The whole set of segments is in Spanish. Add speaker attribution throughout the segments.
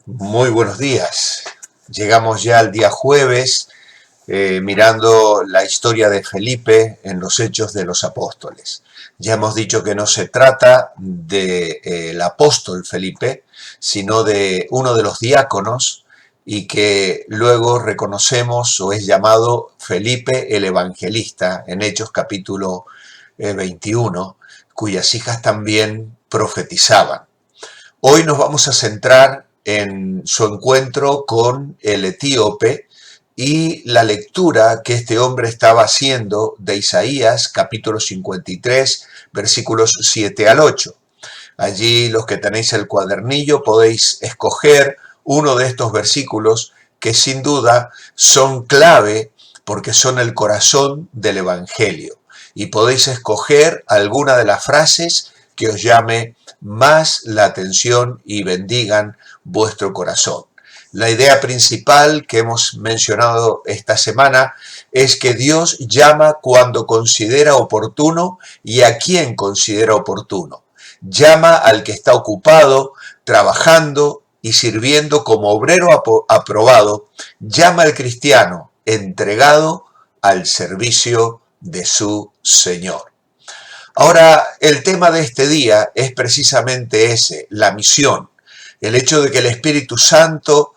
Speaker 1: Muy buenos días. Llegamos ya al día jueves, mirando la historia de Felipe en los Hechos de los Apóstoles. Ya hemos dicho que no se trata del apóstol Felipe, sino de uno de los diáconos y que luego reconocemos o es llamado Felipe el Evangelista en Hechos capítulo 21, cuyas hijas también profetizaban. Hoy nos vamos a centrar en su encuentro con el etíope y la lectura que este hombre estaba haciendo de Isaías, capítulo 53, versículos 7 al 8. Allí los que tenéis el cuadernillo podéis escoger uno de estos versículos que sin duda son clave porque son el corazón del Evangelio. Y podéis escoger alguna de las frases que os llame más la atención y bendigan vuestro corazón. La idea principal que hemos mencionado esta semana es que Dios llama cuando considera oportuno y a quien considera oportuno. Llama al que está ocupado, trabajando y sirviendo como obrero aprobado. Llama al cristiano entregado al servicio de su Señor. Ahora, el tema de este día es precisamente ese, la misión. El hecho de que el Espíritu Santo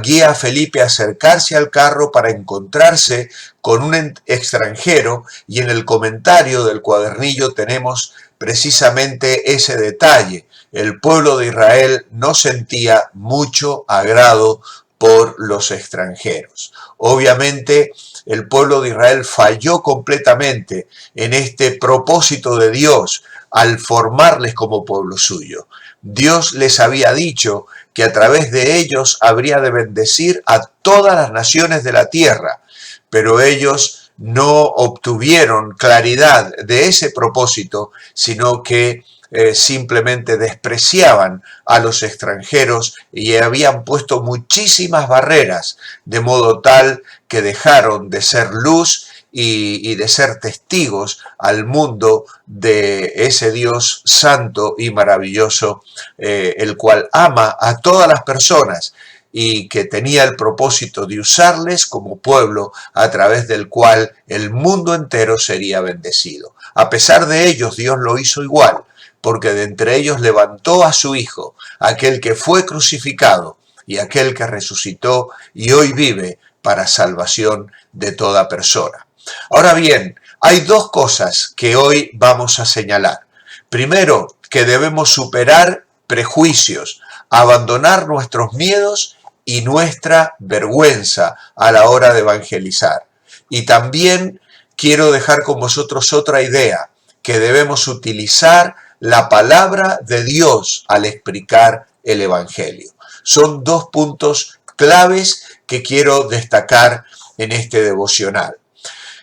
Speaker 1: guía a Felipe a acercarse al carro para encontrarse con un extranjero, y en el comentario del cuadernillo tenemos precisamente ese detalle. El pueblo de Israel no sentía mucho agrado por los extranjeros. Obviamente, el pueblo de Israel falló completamente en este propósito de Dios al formarles como pueblo suyo. Dios les había dicho que a través de ellos habría de bendecir a todas las naciones de la tierra, pero ellos no obtuvieron claridad de ese propósito, sino que simplemente despreciaban a los extranjeros y habían puesto muchísimas barreras, de modo tal que dejaron de ser luz y de ser testigos al mundo de ese Dios santo y maravilloso, el cual ama a todas las personas y que tenía el propósito de usarles como pueblo a través del cual el mundo entero sería bendecido. A pesar de ellos, Dios lo hizo igual, porque de entre ellos levantó a su Hijo, aquel que fue crucificado y aquel que resucitó y hoy vive para salvación de toda persona. Ahora bien, hay dos cosas que hoy vamos a señalar. Primero, que debemos superar prejuicios, abandonar nuestros miedos y nuestra vergüenza a la hora de evangelizar. Y también quiero dejar con vosotros otra idea, que debemos utilizar la palabra de Dios al explicar el Evangelio. Son dos puntos claves que quiero destacar en este devocional.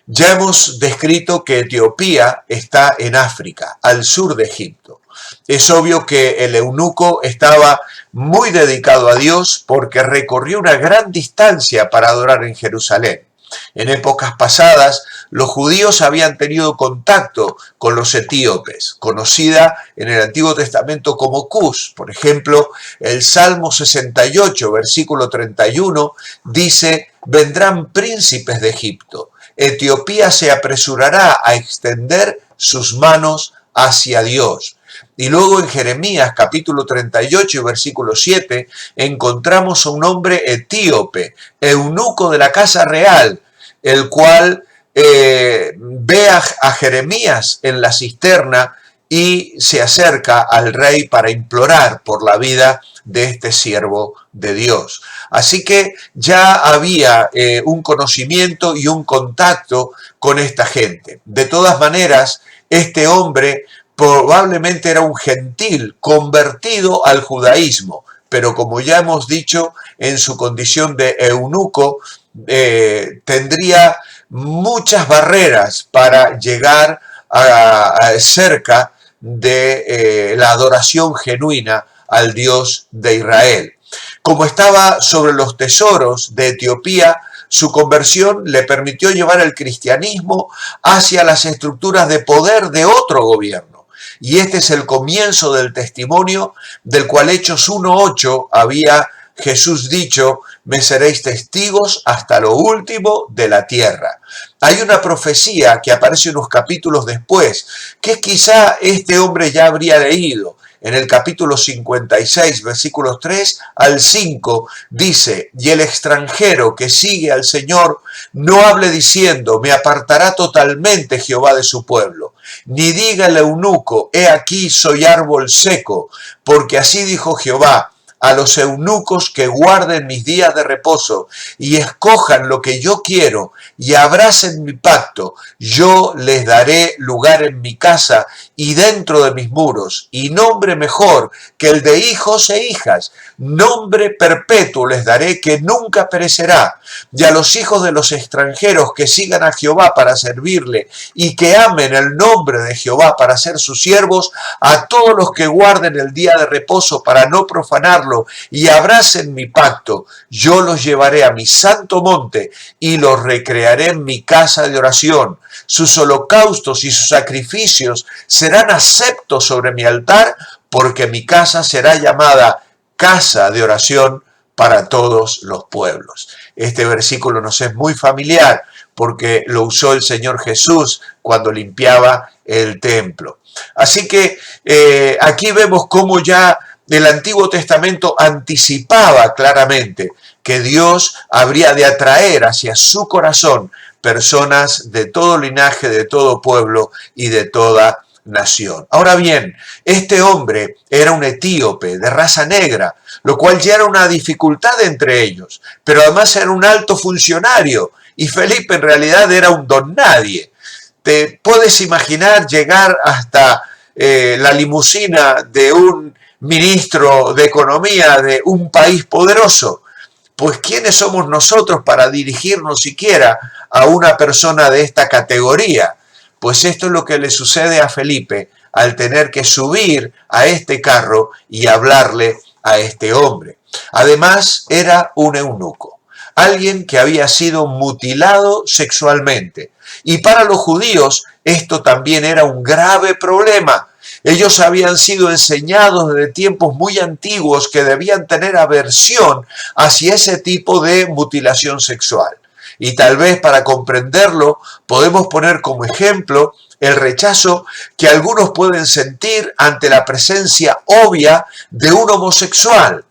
Speaker 1: Ya hemos descrito que Etiopía está en África, al sur de Egipto. Es obvio que el eunuco estaba muy dedicado a Dios porque recorrió una gran distancia para adorar en Jerusalén. En épocas pasadas, los judíos habían tenido contacto con los etíopes, conocida en el Antiguo Testamento como Cus. Por ejemplo, el Salmo 68, versículo 31, dice: vendrán príncipes de Egipto. Etiopía se apresurará a extender sus manos hacia Dios. Y luego en Jeremías capítulo 38 y versículo 7 encontramos a un hombre etíope, eunuco de la casa real, el cual ve a Jeremías en la cisterna y se acerca al rey para implorar por la vida de este siervo de Dios. Así que ya había un conocimiento y un contacto con esta gente. De todas maneras, este hombre probablemente era un gentil convertido al judaísmo, pero como ya hemos dicho, en su condición de eunuco, tendría muchas barreras para llegar a cerca de la adoración genuina al Dios de Israel. Como estaba sobre los tesoros de Etiopía, su conversión le permitió llevar el cristianismo hacia las estructuras de poder de otro gobierno. Y este es el comienzo del testimonio del cual Hechos 1:8 había Jesús dicho, me seréis testigos hasta lo último de la tierra. Hay una profecía que aparece unos capítulos después, que quizá este hombre ya habría leído. En el capítulo 56, versículos 3 al 5, dice, y el extranjero que sigue al Señor no hable diciendo, me apartará totalmente Jehová de su pueblo, ni diga el eunuco, he aquí soy árbol seco, porque así dijo Jehová, a los eunucos que guarden mis días de reposo y escojan lo que yo quiero y abracen mi pacto, yo les daré lugar en mi casa y dentro de mis muros, y nombre mejor que el de hijos e hijas, nombre perpetuo les daré que nunca perecerá. Y a los hijos de los extranjeros que sigan a Jehová para servirle y que amen el nombre de Jehová para ser sus siervos, a todos los que guarden el día de reposo para no profanarlo y abracen mi pacto, yo los llevaré a mi santo monte y los recrearé en mi casa de oración. Sus holocaustos y sus sacrificios serán aceptos sobre mi altar, porque mi casa será llamada casa de oración para todos los pueblos. Este versículo nos es muy familiar porque lo usó el Señor Jesús cuando limpiaba el templo. Así que aquí vemos cómo ya el Antiguo Testamento anticipaba claramente que Dios habría de atraer hacia su corazón personas de todo linaje, de todo pueblo y de toda nación. Ahora bien, este hombre era un etíope de raza negra, lo cual ya era una dificultad entre ellos, pero además era un alto funcionario y Felipe en realidad era un don nadie. ¿Te puedes imaginar llegar hasta la limusina de un ministro de economía de un país poderoso? Pues ¿quiénes somos nosotros para dirigirnos siquiera a una persona de esta categoría? Pues esto es lo que le sucede a Felipe al tener que subir a este carro y hablarle a este hombre. Además, era un eunuco, alguien que había sido mutilado sexualmente. Y para los judíos esto también era un grave problema. Ellos habían sido enseñados desde tiempos muy antiguos que debían tener aversión hacia ese tipo de mutilación sexual. Y tal vez para comprenderlo podemos poner como ejemplo el rechazo que algunos pueden sentir ante la presencia obvia de un homosexual.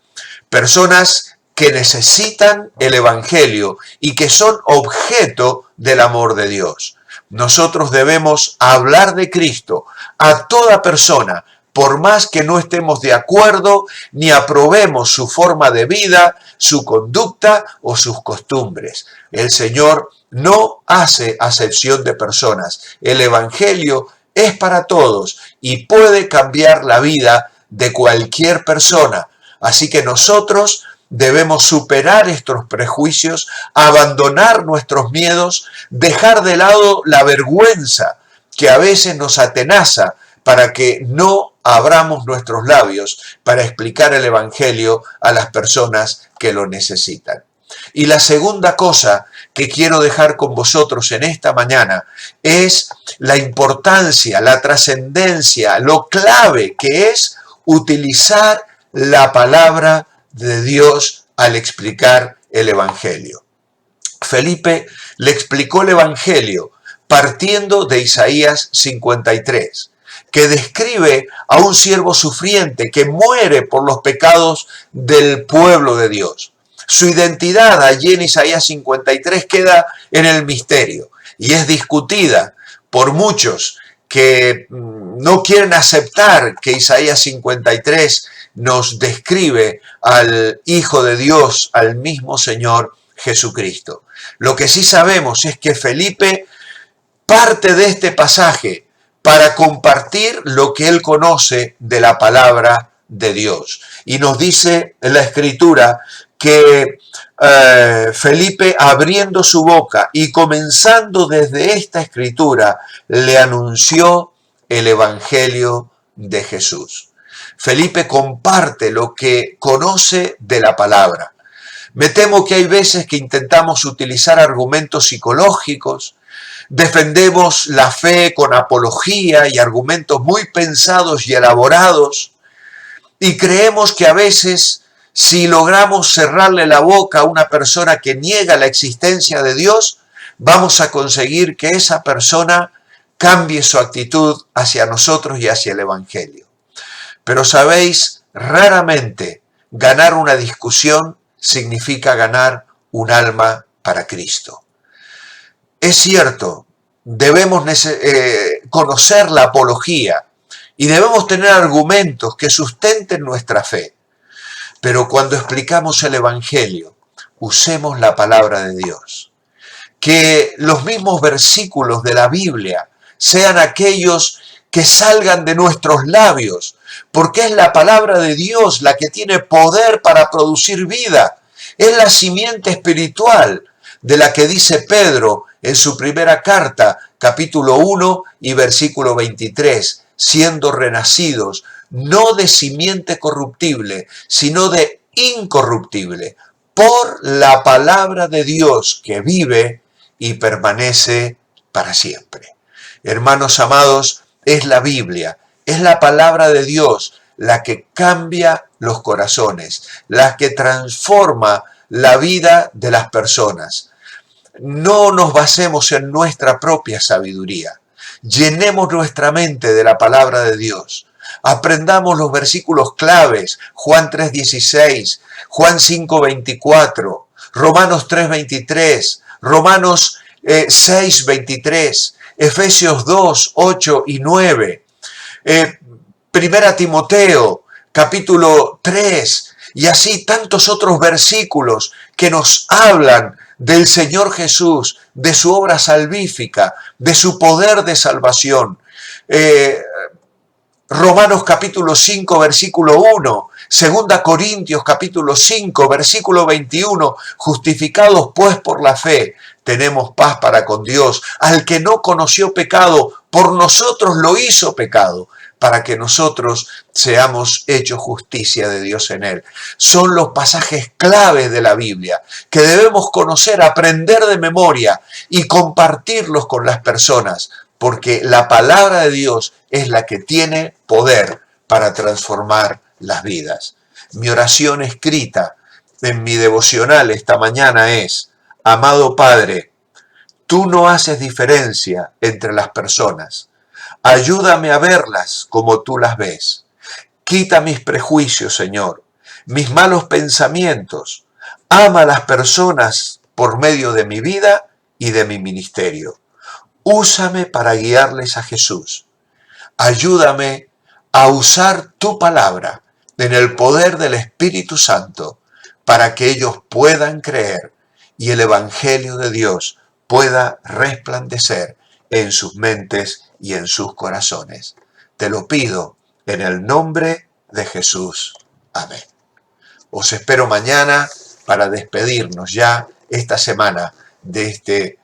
Speaker 1: Personas que necesitan el Evangelio y que son objeto del amor de Dios. Nosotros debemos hablar de Cristo a toda persona, por más que no estemos de acuerdo ni aprobemos su forma de vida, su conducta o sus costumbres. El Señor no hace acepción de personas. El Evangelio es para todos y puede cambiar la vida de cualquier persona. Así que nosotros debemos superar estos prejuicios, abandonar nuestros miedos, dejar de lado la vergüenza que a veces nos atenaza para que no abramos nuestros labios para explicar el Evangelio a las personas que lo necesitan. Y la segunda cosa que quiero dejar con vosotros en esta mañana es la importancia, la trascendencia, lo clave que es utilizar la palabra de Dios al explicar el Evangelio. Felipe le explicó el Evangelio partiendo de Isaías 53, que describe a un siervo sufriente que muere por los pecados del pueblo de Dios. Su identidad allí en Isaías 53 queda en el misterio y es discutida por muchos que no quieren aceptar que Isaías 53 nos describe al Hijo de Dios, al mismo Señor Jesucristo. Lo que sí sabemos es que Felipe parte de este pasaje para compartir lo que él conoce de la palabra de Dios. Y nos dice en la Escritura que Felipe, abriendo su boca y comenzando desde esta Escritura, le anunció el Evangelio de Jesús. Felipe comparte lo que conoce de la palabra. Me temo que hay veces que intentamos utilizar argumentos psicológicos, defendemos la fe con apología y argumentos muy pensados y elaborados, y creemos que a veces Si logramos cerrarle la boca a una persona que niega la existencia de Dios, vamos a conseguir que esa persona cambie su actitud hacia nosotros y hacia el Evangelio. Pero sabéis, raramente ganar una discusión significa ganar un alma para Cristo. Es cierto, debemos conocer la apología y debemos tener argumentos que sustenten nuestra fe. Pero cuando explicamos el Evangelio, usemos la palabra de Dios. Que los mismos versículos de la Biblia sean aquellos que salgan de nuestros labios, porque es la palabra de Dios la que tiene poder para producir vida. Es la simiente espiritual de la que dice Pedro en su primera carta, capítulo 1 y versículo 23, siendo renacidos, no de simiente corruptible, sino de incorruptible, por la palabra de Dios que vive y permanece para siempre. Hermanos amados, es la Biblia, es la palabra de Dios la que cambia los corazones, la que transforma la vida de las personas. No nos basemos en nuestra propia sabiduría. Llenemos nuestra mente de la palabra de Dios. Aprendamos los versículos claves, Juan 3:16, Juan 5:24, Romanos 3:23, Romanos 6:23, Efesios 2:8 y 9, Primera Timoteo, capítulo 3, y así tantos otros versículos que nos hablan del Señor Jesús, de su obra salvífica, de su poder de salvación. Romanos capítulo 5, versículo 1, Segunda Corintios capítulo 5, versículo 21, justificados pues por la fe, tenemos paz para con Dios. Al que no conoció pecado, por nosotros lo hizo pecado, para que nosotros seamos hechos justicia de Dios en él. Son los pasajes claves de la Biblia que debemos conocer, aprender de memoria y compartirlos con las personas, porque la palabra de Dios es la que tiene poder para transformar las vidas. Mi oración escrita en mi devocional esta mañana es: amado Padre, tú no haces diferencia entre las personas. Ayúdame a verlas como tú las ves. Quita mis prejuicios, Señor, mis malos pensamientos. Ama a las personas por medio de mi vida y de mi ministerio. Úsame para guiarles a Jesús. Ayúdame a usar tu palabra en el poder del Espíritu Santo para que ellos puedan creer y el Evangelio de Dios pueda resplandecer en sus mentes y en sus corazones. Te lo pido en el nombre de Jesús. Amén. Os espero mañana para despedirnos ya esta semana de este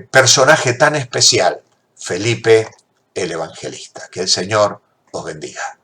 Speaker 1: personaje tan especial, Felipe el Evangelista. Que el Señor os bendiga.